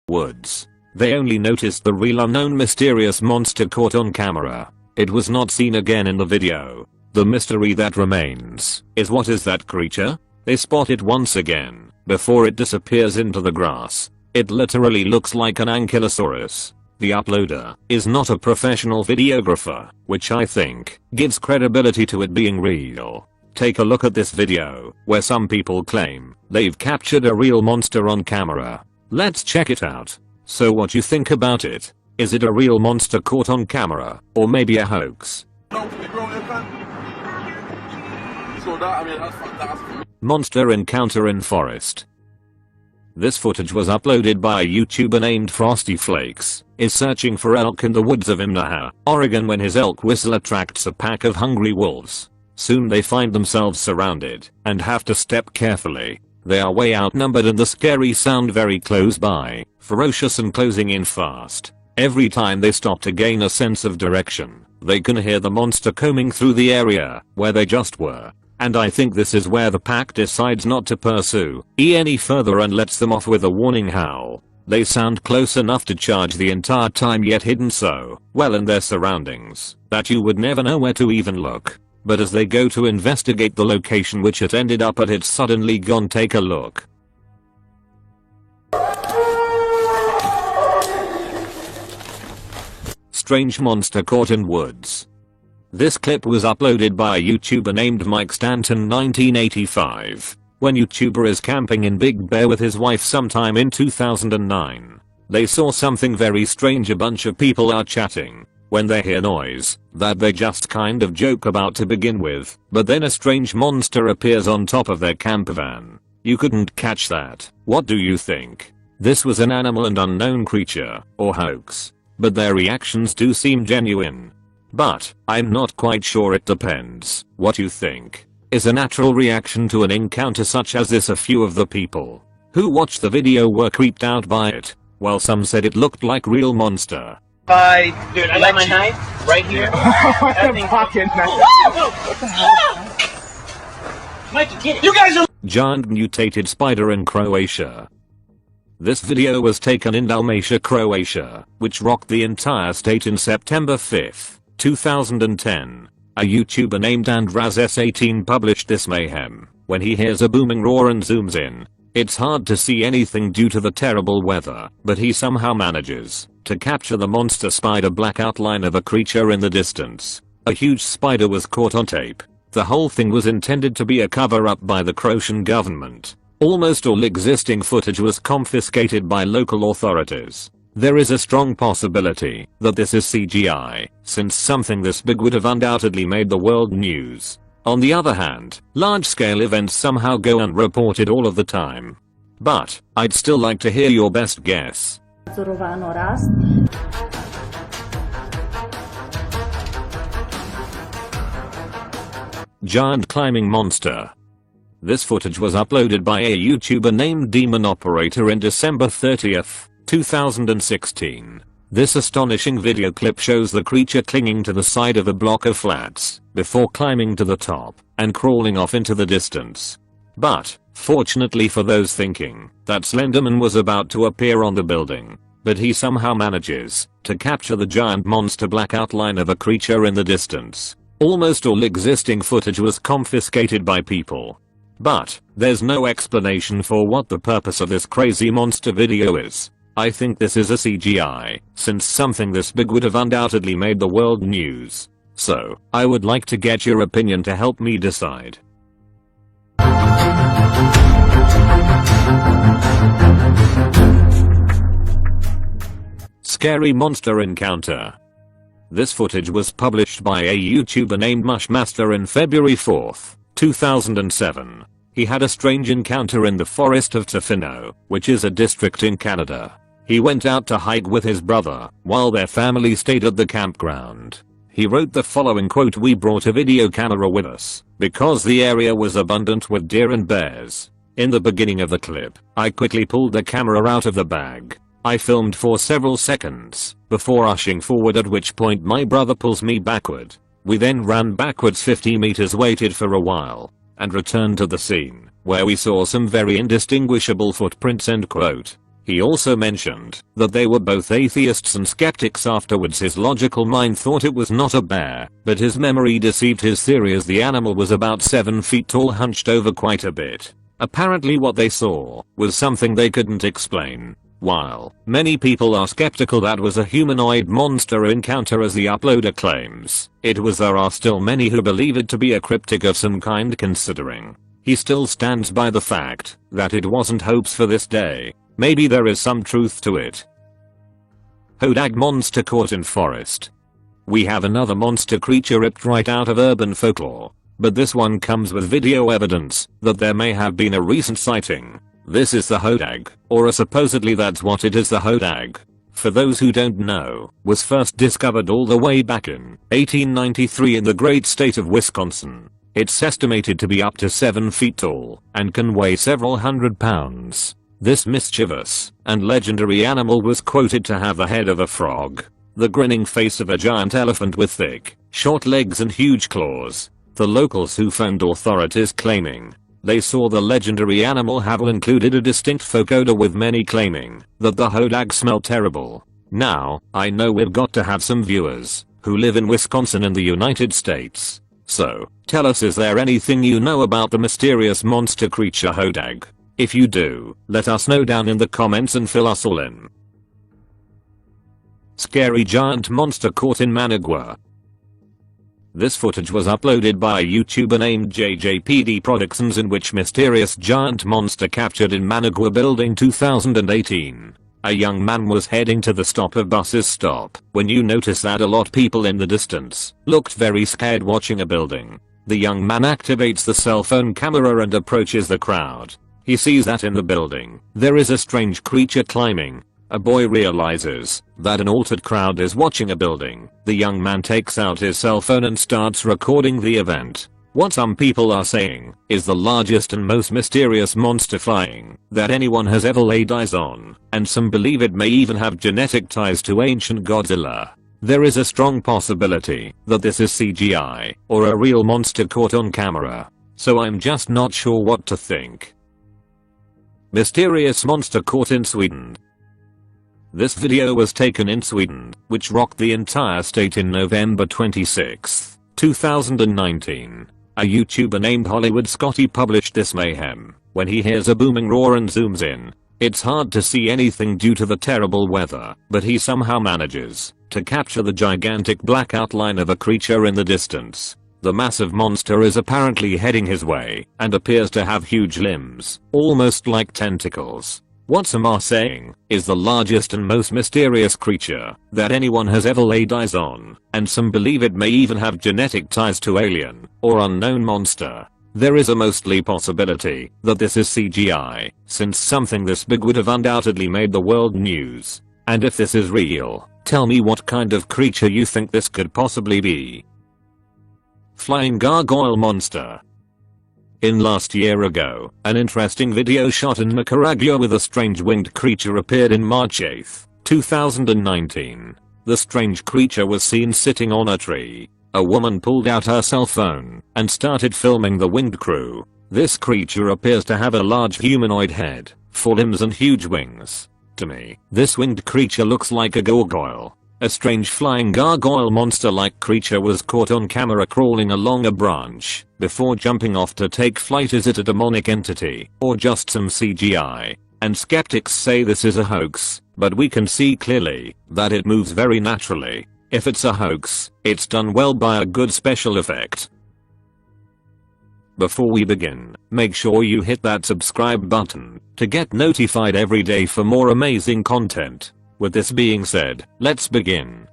Woods. They only noticed the real unknown mysterious monster caught on camera. It was not seen again in the video. The mystery that remains is, what is that creature? They spot it once again before it disappears into the grass. It literally looks like an ankylosaurus. The uploader is not a professional videographer, which I think gives credibility to it being real. Take a look at this video, where some people claim they've captured a real monster on camera. Let's check it out. So what you think about it? Is it a real monster caught on camera, or maybe a hoax? Monster encounter in forest. This footage was uploaded by a YouTuber named Frosty Flakes, is searching for elk in the woods of Imnaha, Oregon when his elk whistle attracts a pack of hungry wolves. Soon they find themselves surrounded and have to step carefully. They are way outnumbered and the scary sound very close by, ferocious and closing in fast. Every time they stop to gain a sense of direction, they can hear the monster combing through the area where they just were. And I think this is where the pack decides not to pursue any further and lets them off with a warning howl. They sound close enough to charge the entire time, yet hidden so well in their surroundings that you would never know where to even look. But as they go to investigate the location which it ended up at, it's suddenly gone. Take a look. Strange monster caught in woods. This clip was uploaded by a YouTuber named Mike Stanton 1985. When YouTuber is camping in Big Bear with his wife sometime in 2009. They saw something very strange. A bunch of people are chatting when they hear noise that they just kind of joke about to begin with, but then a strange monster appears on top of their camper van. You couldn't catch that. What do you think? This was an animal and unknown creature, or hoax? But their reactions do seem genuine. But I'm not quite sure. It depends what you think is a natural reaction to an encounter such as this. A few of the people who watched the video were creeped out by it, while some said it looked like real monster. Dude, I got my knife right here. Pocket knife. What the hell? Mikey, get it. You guys are Giant mutated spider in Croatia. This video was taken in Dalmatia, Croatia, which rocked the entire state in September 5th. 2010. A YouTuber named Andraz18 published this mayhem when he hears a booming roar and zooms in. It's hard to see anything due to the terrible weather, but he somehow manages to capture the monster spider black outline of a creature in the distance. A huge spider was caught on tape. The whole thing was intended to be a cover-up by the Croatian government. Almost all existing footage was confiscated by local authorities. There is a strong possibility that this is CGI, since something this big would have undoubtedly made the world news. On the other hand, large-scale events somehow go unreported all of the time. But I'd still like to hear your best guess. Giant climbing monster. This footage was uploaded by a YouTuber named Demon Operator in December 30th. 2016. This astonishing video clip shows the creature clinging to the side of a block of flats before climbing to the top and crawling off into the distance. But fortunately for those thinking that Slenderman was about to appear on the building, but he somehow manages to capture the giant monster black outline of a creature in the distance. Almost all existing footage was confiscated by people. But there's no explanation for what the purpose of this crazy monster video is. I think this is a CGI, since something this big would have undoubtedly made the world news. So, I would like to get your opinion to help me decide. Scary monster encounter. This footage was published by a YouTuber named Mushmaster in February 4th, 2007. He had a strange encounter in the forest of Tofino, which is a district in Canada. He went out to hike with his brother, while their family stayed at the campground. He wrote the following quote: "We brought a video camera with us, because the area was abundant with deer and bears." In the beginning of the clip, I quickly pulled the camera out of the bag. I filmed for several seconds, before rushing forward, at which point my brother pulls me backward. We then ran backwards 50 meters, waited for a while, and returned to the scene, where we saw some very indistinguishable footprints. End quote. He also mentioned that they were both atheists and skeptics. Afterwards his logical mind thought it was not a bear, but his memory deceived his theory as the animal was about 7 feet tall, hunched over quite a bit. Apparently what they saw was something they couldn't explain. While many people are skeptical that was a humanoid monster encounter as the uploader claims there are still many who believe it to be a cryptid of some kind, considering he still stands by the fact that it wasn't hoax for this day. Maybe there is some truth to it. Hodag monster caught in forest. We have another monster creature ripped right out of urban folklore, but this one comes with video evidence that there may have been a recent sighting. This is the hodag, or supposedly that's what it is. The hodag, for those who don't know, was first discovered all the way back in 1893 in the great state of Wisconsin. It's estimated to be up to 7 feet tall and can weigh several hundred pounds. This mischievous and legendary animal was quoted to have the head of a frog, the grinning face of a giant elephant with thick, short legs and huge claws. The locals who phoned authorities claiming they saw the legendary animal have included a distinct folk odor, with many claiming that the hodag smelled terrible. Now, I know we've got to have some viewers who live in Wisconsin in the United States. So, tell us, is there anything you know about the mysterious monster creature hodag? If you do, let us know down in the comments and fill us all in. Scary giant monster caught in Managua. This footage was uploaded by a YouTuber named JJPD Productions, in which mysterious giant monster captured in Managua building 2018. A young man was heading to the stop of buses stop when you notice that a lot people in the distance looked very scared watching a building. The young man activates the cell phone camera and approaches the crowd. He sees that in the building there is a strange creature climbing. A boy realizes that an altered crowd is watching a building. The young man takes out his cell phone and starts recording the event. What some people are saying is the largest and most mysterious monster flying that anyone has ever laid eyes on, and some believe it may even have genetic ties to ancient Godzilla. There is a strong possibility that this is CGI or a real monster caught on camera, so I'm just not sure what to think. Mysterious monster caught in Sweden. This video was taken in Sweden, which rocked the entire state in November 26, 2019. A YouTuber named Hollywood Scotty published this mayhem when he hears a booming roar and zooms in. It's hard to see anything due to the terrible weather, but he somehow manages to capture the gigantic black outline of a creature in the distance. The massive monster is apparently heading his way and appears to have huge limbs, almost like tentacles. What some are saying is the largest and most mysterious creature that anyone has ever laid eyes on, and some believe it may even have genetic ties to alien or unknown monster. There is a mostly possibility that this is CGI, since something this big would have undoubtedly made the world news. And if this is real, tell me what kind of creature you think this could possibly be. Flying gargoyle monster. In last year ago, an interesting video shot in Nicaragua with a strange winged creature appeared in March 8, 2019. The strange creature was seen sitting on a tree. A woman pulled out her cell phone and started filming the winged crew. This creature appears to have a large humanoid head, 4 limbs and huge wings. To me, this winged creature looks like a gargoyle. A strange flying gargoyle monster-like creature was caught on camera crawling along a branch before jumping off to take flight. Is it a demonic entity or just some CGI? And skeptics say this is a hoax, but we can see clearly that it moves very naturally. If it's a hoax, it's done well by a good special effect. Before we begin, make sure you hit that subscribe button to get notified every day for more amazing content. With this being said, let's begin.